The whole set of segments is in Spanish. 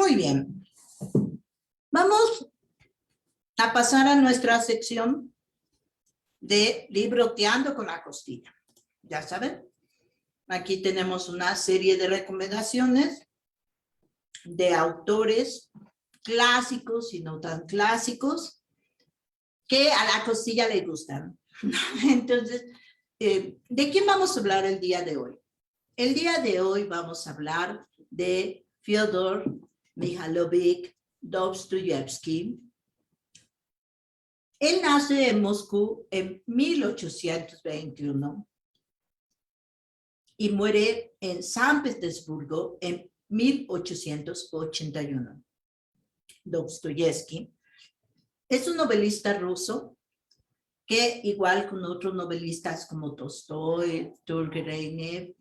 Muy bien. Vamos a pasar a nuestra sección de Libroteando con la Costilla. Ya saben, aquí tenemos una serie de recomendaciones de autores clásicos y no tan clásicos que a la costilla le gustan. Entonces, ¿de quién vamos a hablar el día de hoy? El día de hoy vamos a hablar de Fyodor Mikhailovich Dostoyevsky. Él nace en Moscú en 1821 y muere en San Petersburgo en 1881. Dostoyevsky es un novelista ruso que, igual con otros novelistas como Tolstói, Turgenev,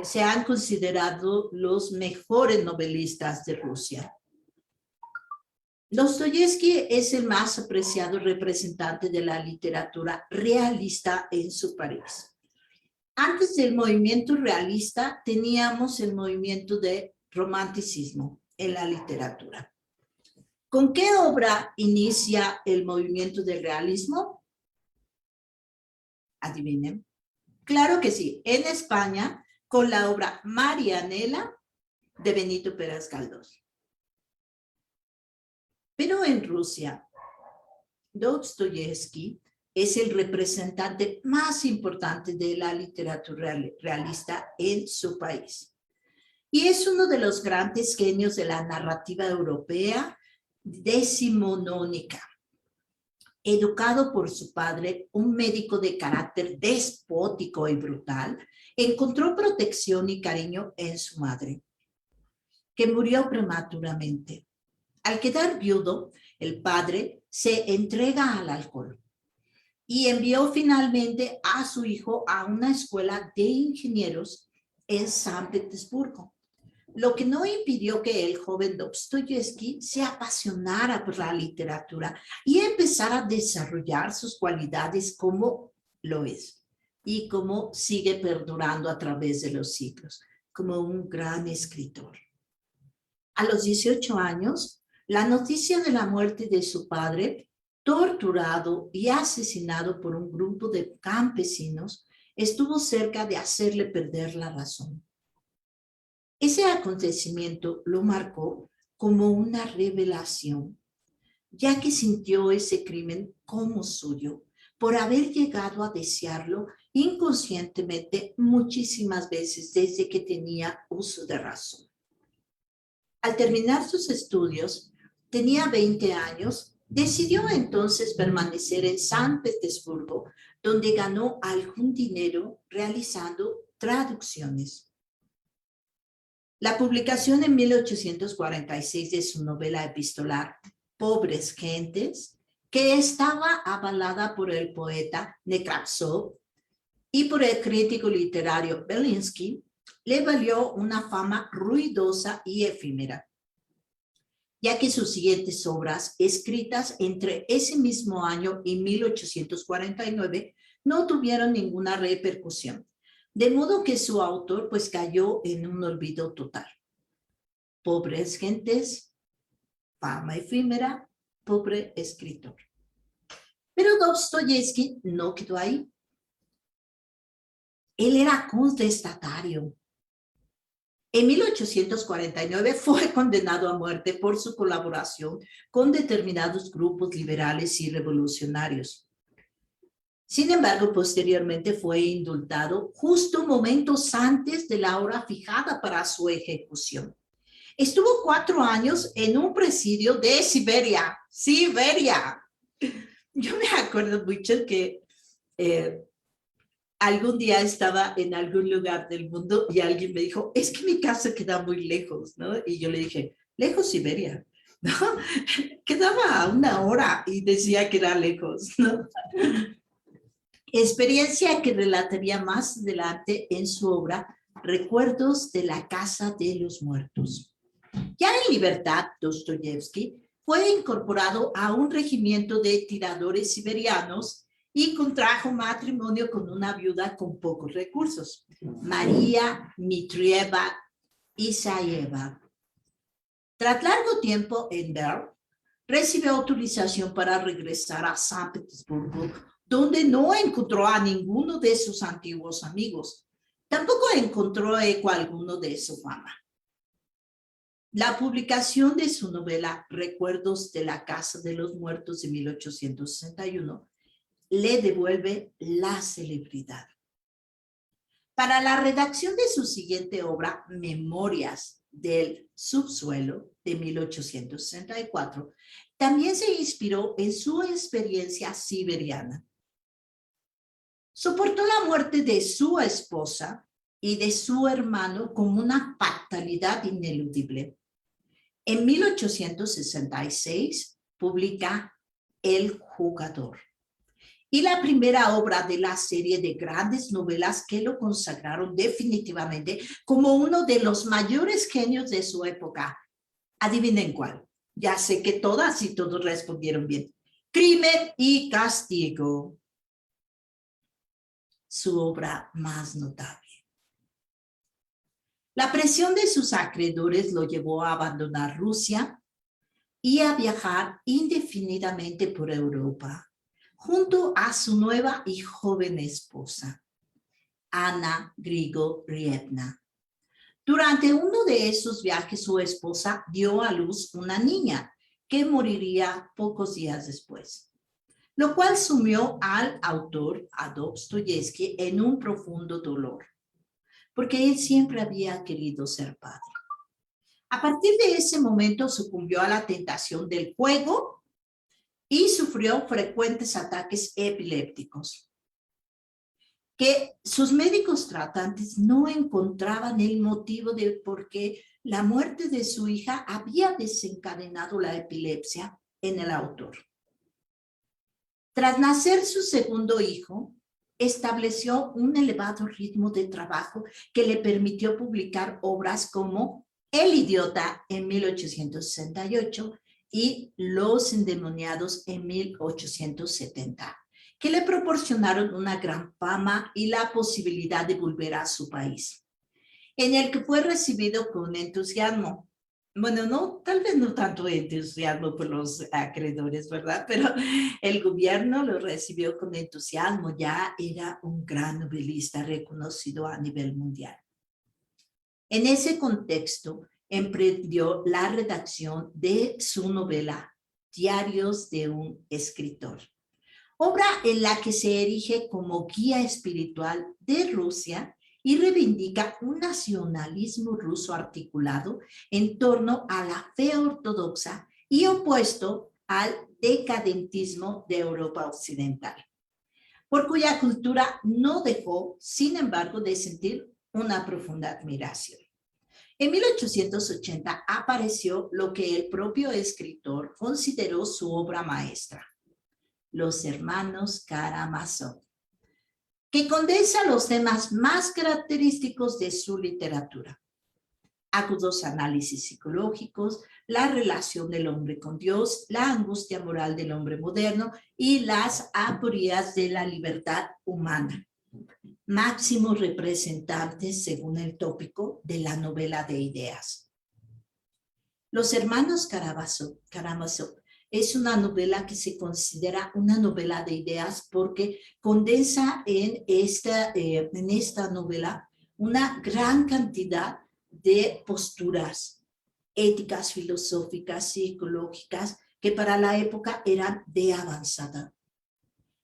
se han considerado los mejores novelistas de Rusia. Dostoyevsky es el más apreciado representante de la literatura realista en su país. Antes del movimiento realista teníamos el movimiento de romanticismo en la literatura. ¿Con qué obra inicia el movimiento del realismo? Adivinen. Claro que sí, en España, con la obra Marianela de Benito Pérez Galdós. Pero en Rusia, Dostoyevsky es el representante más importante de la literatura realista en su país. Y es uno de los grandes genios de la narrativa europea decimonónica. Educado por su padre, un médico de carácter despótico y brutal, encontró protección y cariño en su madre, que murió prematuramente. Al quedar viudo, el padre se entrega al alcohol y envió finalmente a su hijo a una escuela de ingenieros en San Petersburgo, lo que no impidió que el joven Dostoyevsky se apasionara por la literatura y empezara a desarrollar sus cualidades como lo es y como sigue perdurando a través de los siglos, como un gran escritor. A los 18 años, la noticia de la muerte de su padre, torturado y asesinado por un grupo de campesinos, estuvo cerca de hacerle perder la razón. Ese acontecimiento lo marcó como una revelación, ya que sintió ese crimen como suyo, por haber llegado a desearlo inconscientemente muchísimas veces desde que tenía uso de razón. Al terminar sus estudios, tenía 20 años, decidió entonces permanecer en San Petersburgo, donde ganó algún dinero realizando traducciones. La publicación en 1846 de su novela epistolar Pobres Gentes, que estaba avalada por el poeta Nekrasov y por el crítico literario Belinsky, le valió una fama ruidosa y efímera, ya que sus siguientes obras, escritas entre ese mismo año y 1849, no tuvieron ninguna repercusión. De modo que su autor pues cayó en un olvido total. Pobres Gentes, fama efímera, pobre escritor. Pero Dostoyevsky no quedó ahí. Él era contestatario. En 1849 fue condenado a muerte por su colaboración con determinados grupos liberales y revolucionarios. Sin embargo, posteriormente fue indultado justo momentos antes de la hora fijada para su ejecución. Estuvo 4 años en un presidio de Siberia. ¡Siberia! Yo me acuerdo mucho que algún día estaba en algún lugar del mundo y alguien me dijo, es que mi casa queda muy lejos, ¿no? Y yo le dije, lejos Siberia, ¿no? Quedaba a 1 hora y decía que era lejos, ¿no? Experiencia que relataría más adelante en su obra Recuerdos de la Casa de los Muertos. Ya en libertad, Dostoyevsky fue incorporado a un regimiento de tiradores siberianos y contrajo matrimonio con una viuda con pocos recursos, María Dmitrieva Isayeva. Tras largo tiempo en Berlín, recibió autorización para regresar a San Petersburgo, donde no encontró a ninguno de sus antiguos amigos. Tampoco encontró eco alguno de su fama. La publicación de su novela Recuerdos de la Casa de los Muertos de 1861 le devuelve la celebridad. Para la redacción de su siguiente obra, Memorias del Subsuelo, de 1864, también se inspiró en su experiencia siberiana. Soportó la muerte de su esposa y de su hermano como una fatalidad ineludible. En 1866 publica El Jugador, y la primera obra de la serie de grandes novelas que lo consagraron definitivamente como uno de los mayores genios de su época. Adivinen cuál. Ya sé que todas y todos respondieron bien. Crimen y Castigo. Su obra más notable. La presión de sus acreedores lo llevó a abandonar Rusia y a viajar indefinidamente por Europa, junto a su nueva y joven esposa, Anna Grigorievna. Durante uno de esos viajes, su esposa dio a luz una niña que moriría pocos días después, lo cual sumió al autor, a Dostoyevsky, en un profundo dolor, porque él siempre había querido ser padre. A partir de ese momento sucumbió a la tentación del juego y sufrió frecuentes ataques epilépticos, que sus médicos tratantes no encontraban el motivo de por qué la muerte de su hija había desencadenado la epilepsia en el autor. Tras nacer su segundo hijo, estableció un elevado ritmo de trabajo que le permitió publicar obras como El Idiota en 1868 y Los Endemoniados en 1870, que le proporcionaron una gran fama y la posibilidad de volver a su país, en el que fue recibido con entusiasmo. Bueno, no, tal vez no tanto entusiasmo por los acreedores, ¿verdad? Pero el gobierno lo recibió con entusiasmo, ya era un gran novelista reconocido a nivel mundial. En ese contexto, emprendió la redacción de su novela Diarios de un escritor, obra en la que se erige como guía espiritual de Rusia y reivindica un nacionalismo ruso articulado en torno a la fe ortodoxa y opuesto al decadentismo de Europa occidental, por cuya cultura no dejó, sin embargo, de sentir una profunda admiración. En 1880 apareció lo que el propio escritor consideró su obra maestra, Los Hermanos Karamazov, que condensa los temas más característicos de su literatura: agudos análisis psicológicos, la relación del hombre con Dios, la angustia moral del hombre moderno y las aporías de la libertad humana, máximos representantes, según el tópico, de la novela de ideas. Los Hermanos Karamazov es una novela que se considera una novela de ideas porque condensa en esta novela una gran cantidad de posturas éticas, filosóficas, psicológicas, que para la época eran de avanzada.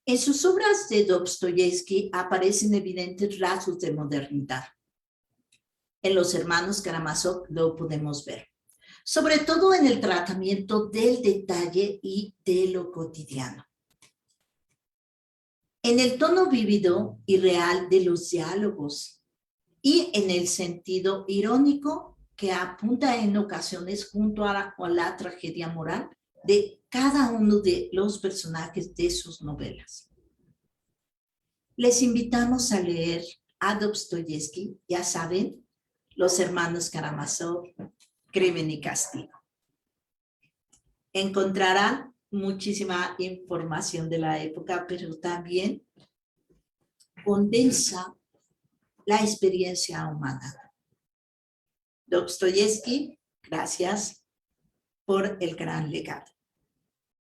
En sus obras de Dostoyevsky aparecen evidentes rasgos de modernidad. En Los Hermanos Karamazov lo podemos ver, sobre todo en el tratamiento del detalle y de lo cotidiano. En el tono vívido y real de los diálogos y en el sentido irónico que apunta en ocasiones junto a la tragedia moral de cada uno de los personajes de sus novelas. Les invitamos a leer a Dostoyevsky, ya saben, Los Hermanos Karamazov, Crimen y Castigo. Encontrarán muchísima información de la época, pero también condensa la experiencia humana. Dostoyevsky, gracias por el gran legado.